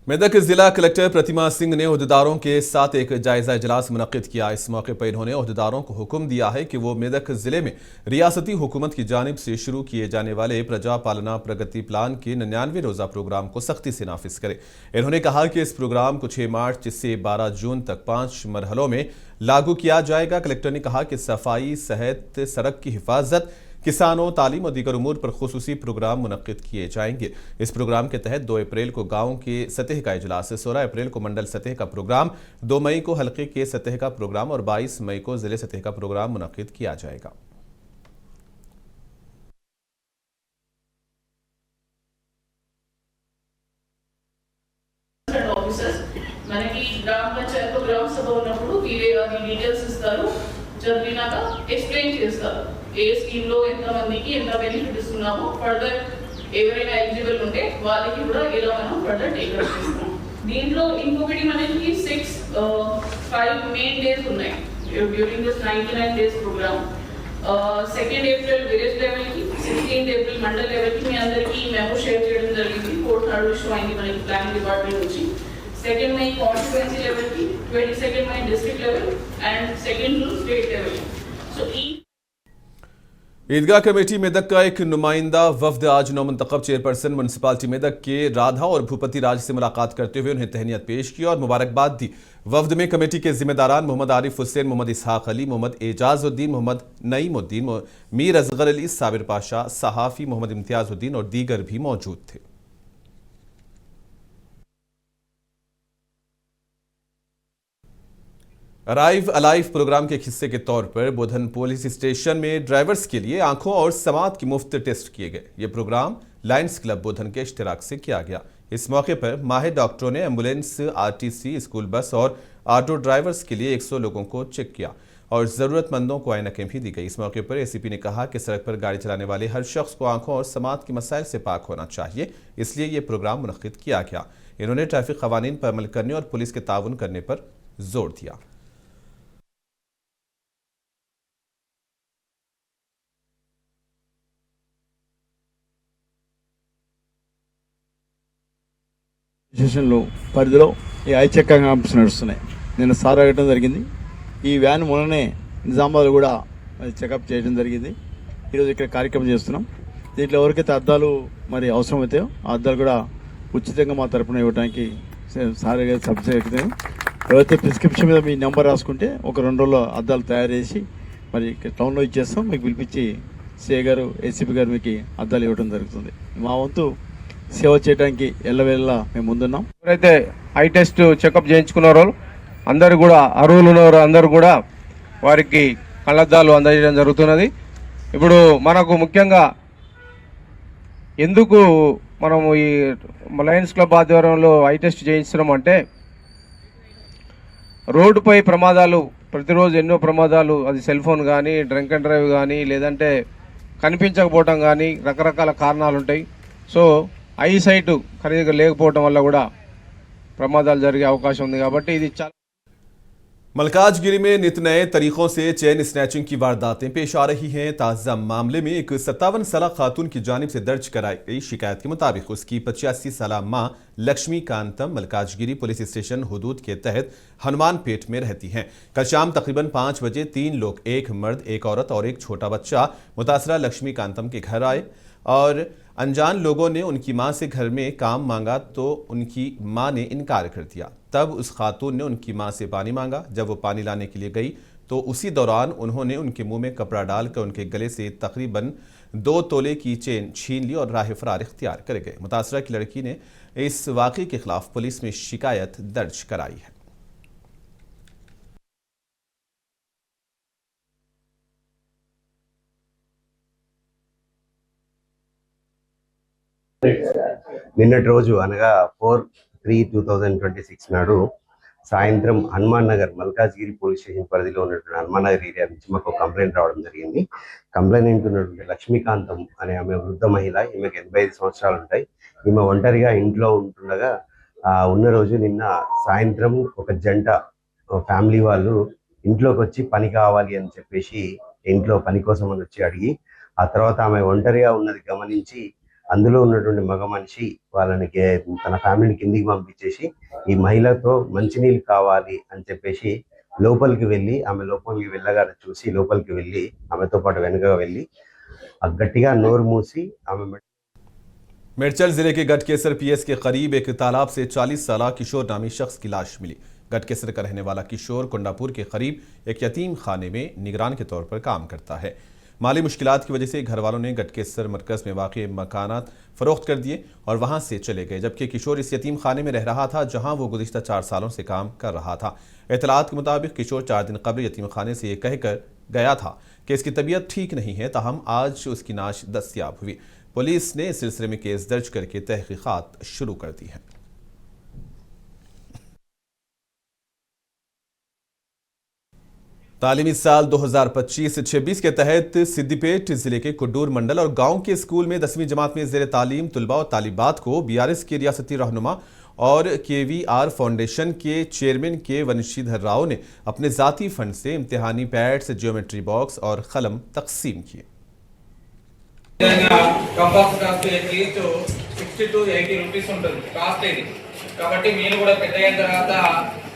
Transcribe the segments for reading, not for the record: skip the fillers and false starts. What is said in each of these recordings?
मेदक जिला कलेक्टर प्रतिमा सिंह ने ओहदेदारों के साथ एक जायजा इजलास मुनक्किद किया। इस मौके पर इन्होंने ओहदेदारों को हुक्म दिया है कि वो मेदक जिले में रियासती हुकूमत की जानिब से शुरू किए जाने वाले प्रजा पालना प्रगति प्लान के 99वें रोज़ा प्रोग्राम को सख्ती से नाफिज करें। इन्होंने कहा कि इस प्रोग्राम को 6 मार्च से 12 जून तक 5 मरहलों में लागू किया जाएगा। कलेक्टर ने कहा कि सफाई, सेहत, सड़क की हिफाजत, किसानों, तालीम और दीगर उमूर पर खुसूसी प्रोग्राम मुनक्किद किए जाएंगे। इस प्रोग्राम के तहत 2 अप्रैल को गाँव के सतह का इजलास, 16 अप्रैल को मंडल सतह का प्रोग्राम, 2 मई को हल्के के सतह का प्रोग्राम और 22 मई को जिले सतह का प्रोग्राम मुनक्किद किया जाएगा। మనకి గ్రామ పంచాయత్ గ్రామ సభ ఉన్నప్పుడు వీరే అది డీటెయిల్స్ ఇస్తారు, చదివినాక ఎక్స్ప్లెయిన్ చేస్తారు ఏ స్కీమ్ లో ఎంత మందికి ఎంత బెనిఫిట్ ఇస్తున్నామో, ఫర్దర్ ఎవరైనా ఎలిజిబుల్ ఉంటే వాళ్ళకి కూడా ఎలా మనం ఫర్దర్ టేకప్ చేస్తాం. దీంట్లో ఇంకొకటి మనకి 5 మెయిన్ డేస్ ఉన్నాయి during this 99 days programme. 2 April village level కి, 16 ఏప్రిల్ మండల్ లెవెల్ కి మీ అందరికీ మెమో షేర్ చేయడం జరిగింది. 4th ఇష్యూ అయింది మనకి ప్లానింగ్ డిపార్ట్మెంట్ నుంచి. 2nd May constituency level की, 22nd May district level and 2nd to state level. So Idgah committee Medak का एक नुमाइंदा वफ्द आज नौमुंतखब चेयरपर्सन म्यूनसिपालिटी मेदक के राधा और भूपति राज से मुलाकात करते हुए उन्हें तहनीत पेश की और मुबारकबाद दी। वफ्द में कमेटी के जिम्मेदारान मोहम्मद आरिफ हुसैन, मोहम्मद इसहाक अली, मोहम्मद एजाजुद्दीन, मोहम्मद नईमुद्दीन, मीर असगर अली, साबिर पाशा, सहाफ़ी मोहम्मद इम्तियाजुद्दीन और दीगर भी मौजूद थे। अराइव अलाइव प्रोग्राम के एक हिस्से के तौर पर बोधन पुलिस स्टेशन में ड्राइवर्स के लिए आंखों और समात के मुफ्त टेस्ट किए गए। ये प्रोग्राम लायंस क्लब बोधन के इश्तिराक से किया गया। इस मौके पर माहिर डॉक्टरों ने एम्बुलेंस, आरटीसी, स्कूल बस और ऑटो ड्राइवर्स के लिए 100 लोगों को चेक किया और ज़रूरतमंदों को ऐनकें भी दी गई। इस मौके पर एसीपी ने कहा कि सड़क पर गाड़ी चलाने वाले हर शख्स को आंखों और समात के मसाइल से पाक होना चाहिए, इसलिए ये प्रोग्राम मुनक्किद किया गया। इन्होंने ट्रैफिक कवानीन पर अमल करने और पुलिस के ताउन करने पर जोर दिया। స్టేషన్లో పరిధిలో ఈ ఐ చెకింగ్ క్యాంప్స్ నడుస్తున్నాయి. నేను సార్ అడగడం జరిగింది. ఈ వ్యాన్ మొన్ననే నిజామాబాద్ కూడా చెకప్ చేయడం జరిగింది. ఈరోజు ఇక్కడ కార్యక్రమం చేస్తున్నాం. దీంట్లో ఎవరికైతే అద్దాలు మరి అవసరమవుతాయో ఆ అద్దాలు కూడా ఉచితంగా మా తరఫున ఇవ్వడానికి సార్ సబ్సిడీ అవుతాయి. ఎవరైతే ప్రిస్క్రిప్షన్ మీద మీ నెంబర్ రాసుకుంటే ఒక 2 రోజుల్లో అద్దాలు తయారు చేసి మరి టౌన్లో ఇచ్చేస్తాం. మీకు పిలిపించి సిఐ గారు, ఏసీపీ గారు మీకు అద్దాలు ఇవ్వడం జరుగుతుంది. మా వంతు సేవ చేయడానికి ఎల్లవేళ మేము ముందున్నాం. ఎవరైతే ఐ టెస్ట్ చెకప్ చేయించుకున్నారో అందరూ కూడా అర్హులు ఉన్నారో అందరూ కూడా వారికి కళ్ళద్దాలు అందజేయడం జరుగుతున్నది. ఇప్పుడు మనకు ముఖ్యంగా ఎందుకు మనము ఈ లయన్స్ క్లబ్ ఆధ్వర్యంలో ఐ టెస్ట్ చేయిస్తున్నాం అంటే, రోడ్డుపై ప్రమాదాలు ప్రతిరోజు ఎన్నో ప్రమాదాలు, అది సెల్ ఫోన్ కానీ, డ్రంక్ అండ్ డ్రైవ్ కానీ, లేదంటే కనిపించకపోవటం కానీ రకరకాల కారణాలు ఉంటాయి. సో ఐ సైట్ ఖరీదుగా లేకపోవడం వల్ల కూడా ప్రమాదాలు జరిగే అవకాశం ఉంది. కాబట్టి ఇది చాలా मलकाजगिरी में नित नए तरीकों से चेन स्नैचिंग की वारदातें पेश आ रही हैं। ताज़ा मामले में एक 57 साल खातून की जानिब से दर्ज कराई गई शिकायत के मुताबिक उसकी 85 साल मां लक्ष्मी कांतम मलकाजगिरी पुलिस स्टेशन हुदूद के तहत हनुमान पेट में रहती हैं। कल शाम तकरीबन 5 बजे 3 लोग, एक मर्द, एक औरत और एक छोटा बच्चा, मुतासरा लक्ष्मी कांतम के घर आए और अनजान लोगों ने उनकी मां से घर में काम मांगा तो उनकी मां ने इनकार कर दिया। तब उस खातून ने उनकी मां से पानी मांगा। जब वो पानी लाने के लिए गई तो उसी दौरान उन्होंने उनके मुंह में कपड़ा डालकर उनके गले से तकरीबन 2 तोले की चेन छीन ली और राह फरार इख्तियार कर गए। मुतासरा की लड़की ने इस वाक़े के खिलाफ पुलिस में शिकायत दर्ज कराई है। నిన్నటి రోజు అనగా 4/3/2026 నాడు సాయంత్రం హనుమాన్ నగర్ మల్కాజ్గిరి పోలీస్ స్టేషన్ పరిధిలో ఉన్నటువంటి హనుమాన్ నగర్ ఏరియా నుంచి మాకు కంప్లైంట్ రావడం జరిగింది. కంప్లైంట్ ఉన్నటువంటి లక్ష్మీకాంతం అనే ఆమె వృద్ధ మహిళ, ఈమెకు 85 సంవత్సరాలు ఉంటాయి. ఈమె ఒంటరిగా ఇంట్లో ఉంటుండగా ఉన్న రోజు నిన్న సాయంత్రం ఒక జంట ఫ్యామిలీ వాళ్ళు ఇంట్లోకి వచ్చి పని కావాలి అని చెప్పేసి ఇంట్లో పని కోసం అని వచ్చి అడిగి, ఆ తర్వాత ఆమె ఒంటరిగా ఉన్నది గమనించి అందులో ఉన్నటువంటి మగ మనిషి వాళ్ళని తన ఫ్యామిలీని కిందికి పంపించేసి ఈ మహిళతో మంచినీళ్ళు కావాలి అని చెప్పేసి లోపలికి వెళ్ళి ఆమె లోపలికి వెళ్ళగానే చూసి లోపలికి వెళ్ళి ఆమెతో పాటు వెనుక వెళ్ళి గట్టిగా నోరు మూసి ఆమె मिर्चल जिले के गटकेसर पीएस के करीब एक तालाब से 40 साल किशोर नामी शख्स की लाश मिली। गटकेसर का रहने वाला किशोर कुंडापुर के करीब एक यतीम खाने में निगरान के तौर पर काम करता है। माली मुश्किलात की वजह से घर वालों ने गटकेसर मरकज में वाक़ मकानात फरोख्त कर दिए और वहां से चले गए, जबकि किशोर इस यतीम खाने में रह रहा था जहां वो गुज़िश्ता 4 सालों से काम कर रहा था। इत्तलात के मुताबिक किशोर 4 दिन कबल यतीम खाने से ये कहकर गया था कि इसकी तबीयत ठीक नहीं है, ताहम आज उसकी नाश दस्तयाब हुई। पुलिस ने इस सिलसिले में केस दर्ज करके तहकीकात शुरू कर दी है। तालीमी साल 2025-26 के तहत सिद्दीपेट जिले के कुड्डूर मंडल और गांव के स्कूल में 10वीं जमात में ज़ेर तालीम तुलबा और तालिबात को बीआरएस के रियासती रहनुमा और केवीआर फाउंडेशन के चेयरमैन के वंशीधर राव ने अपने ज़ाती फंड से इम्तिहानी पैड्स, ज्योमेट्री बॉक्स और कलम तकसीम किए। Compass cost at least 60 to 80 rupees ఉంటుంది కాస్ట్ ఇది. కాబట్టి మీరు కూడా పెద్ద అయిన తర్వాత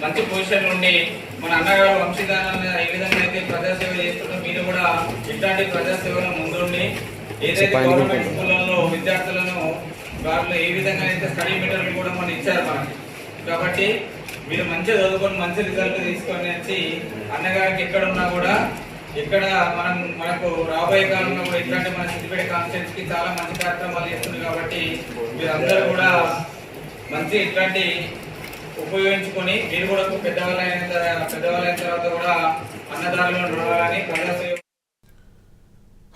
మంచి పొజిషన్ నుండి మన అన్నగారు వంశీదానాన్ని ఏ విధంగా అయితే ప్రజాసేవ చేస్తుందో మీరు కూడా ఇట్లాంటి ప్రజాసేవలో ముందుండి ఏదైతే గవర్నమెంట్ స్కూళ్ళలో విద్యార్థులను వాళ్ళు ఏ విధంగా అయితే స్టడీ మెటీరియల్ కూడా మనం ఇచ్చారు మనకి. కాబట్టి మీరు మంచిగా చదువుకొని మంచి రిజల్ట్ తీసుకొని వచ్చి అన్నగారికి ఎక్కడ ఉన్నా కూడా ఇక్కడ మనకు రాబోయే కాలంలో కూడా ఇట్లాంటి మన సిద్దిపేట కాన్స్టిట్యూన్స్ కి చాలా మంచి కార్యక్రమాలు చేస్తుంది. కాబట్టి మీరందరూ కూడా మంచి ఇట్లాంటి ఉపయోగించుకొని మీరు కూడా పెద్దవాళ్ళైన తర్వాత కూడా అన్నదారులను నడవాలని ప్రజాసేవ।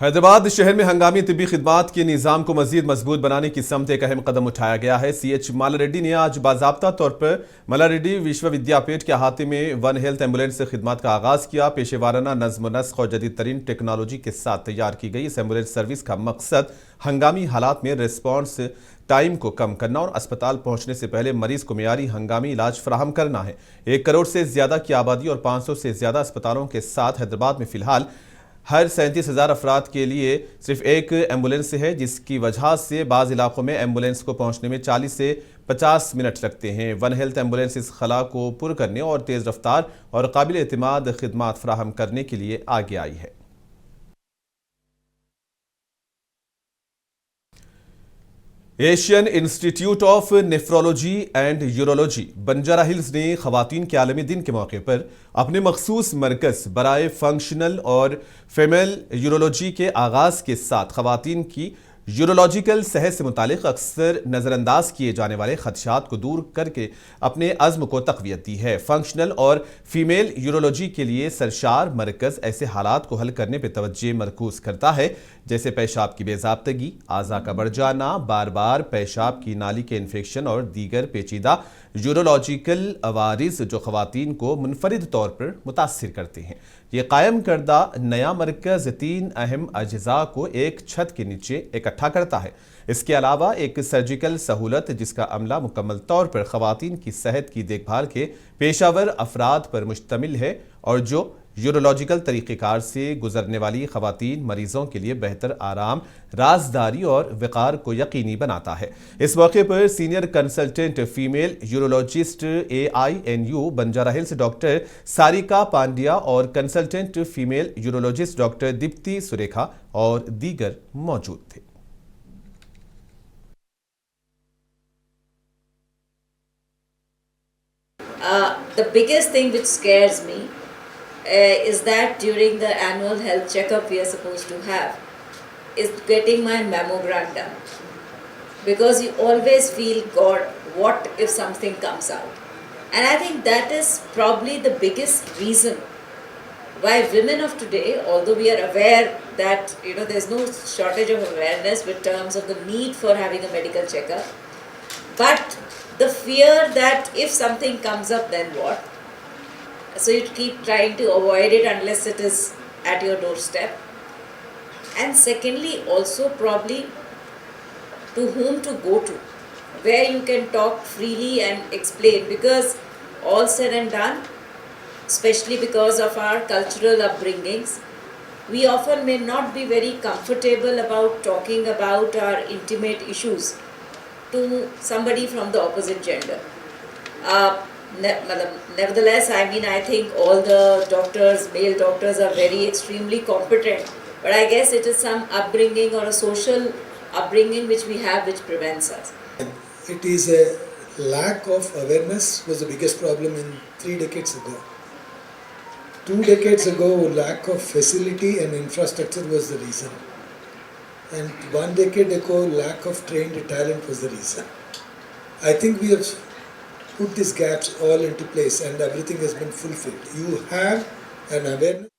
हैदराबाद शहर में हंगामी तिब्बी खिदमात के निज़ाम को मजीद मजबूत बनाने की समत एक अहम कदम उठाया गया है। CH मालारेड्डी ने आज बाज़ाब्ता तौर पर मालारेड्डी विश्वविद्यापीठ के अहाते में वन हेल्थ एम्बुलेंस से खिदमत का आगाज़ किया। पेशेवाराना नज़्म व नस्ख और जदीद तरीन टेक्नोलॉजी के साथ तैयार की गई इस एम्बुलेंस सर्विस का मकसद हंगामी हालात में रिस्पॉन्स टाइम को कम करना और अस्पताल पहुंचने से पहले मरीज को मियारी हंगामी इलाज फराहम करना है। 1 करोड़ से ज़्यादा की आबादी और 500 से ज़्यादा अस्पतालों के साथ हैदराबाद में फ़िलहाल हर 37,000 अफराद के लिए सिर्फ एक एम्बुलेंस है, जिसकी वजह से बाज़ इलाकों में एम्बुलेंस को पहुंचने में 40 से 50 मिनट लगते हैं। वन हेल्थ एम्बुलेंस इस खला को पुर करने और तेज़ रफ्तार और काबिल एतमाद खिदमात फराहम करने के लिए आगे आई है। Asian institute of nephrology and urology Banjara hills ने खवातीन के आलमी दिन के मौके पर अपने मखसूस मरकज़ बराए फंक्शनल और फीमेल यूरोलॉजी के आगाज़ के साथ खवातीन की यूरोलॉजिकल सेहत से मुतालिक अक्सर नज़रअंदाज किए जाने वाले खदशात को दूर करके अपने अज़्म को तक़वियत दी है। फंक्शनल और फीमेल यूरोलॉजी के लिए सरशार मरकज़ ऐसे हालात को हल करने पर तवज्जो मरकूज़ करता है जैसे पेशाब की बेज़ाब्तगी, आज़ा का बढ़ जाना, बार बार पेशाब की नाली के इन्फेक्शन और दीगर पेचीदा यूरोलॉजिकल अवारिस जो ख़वातीन को मुनफरिद तौर पर मुतासिर करते हैं। ये कायम करदा नया मरकज़ 3 अहम अज्जा को एक छत के नीचे इकट्ठा करता है। इसके अलावा एक सर्जिकल सहूलत जिसका अमला मुकम्मल तौर पर ख़वातीन की सेहत की देखभाल के पेशावर अफराद पर मुश्तमिल है और जो यूरोलॉजिकल तरीक़ेकार से गुजरने वाली ख़वातीन मरीज़ों के लिए बेहतर आराम, राजदारी और वक़ार को यकीनी बनाता है। इस मौके पर senior consultant female urologist AINU Banjara hills doctor Sarika Pandya और consultant female urologist doctor Deepti Surekha और दीगर मौजूद थे। The biggest thing which scares me is that during the annual health checkup we are supposed to have is getting my mammogram done, because you always feel, God, what if something comes out? And I think that is probably the biggest reason why women of today, although we are aware that there's no shortage of awareness with terms of the need for having a medical checkup, but the fear that if something comes up, then what? So you keep trying to avoid it unless it is at your doorstep. And secondly, also probably to whom to go to, where you can talk freely and explain, because all said and done, especially because of our cultural upbringings, we often may not be very comfortable about talking about our intimate issues to somebody from the opposite gender. Nevertheless, I mean, I think all the doctors, male doctors, are very extremely competent. But I guess it is some upbringing or a social upbringing which we have which prevents us. It is a lack of awareness was the biggest problem in 3 decades ago. 2 decades ago, lack of facility and infrastructure was the reason. And 1 decade ago, lack of trained talent was the reason. I think we have put these gaps all into place and everything has been fulfilled. You have an awareness.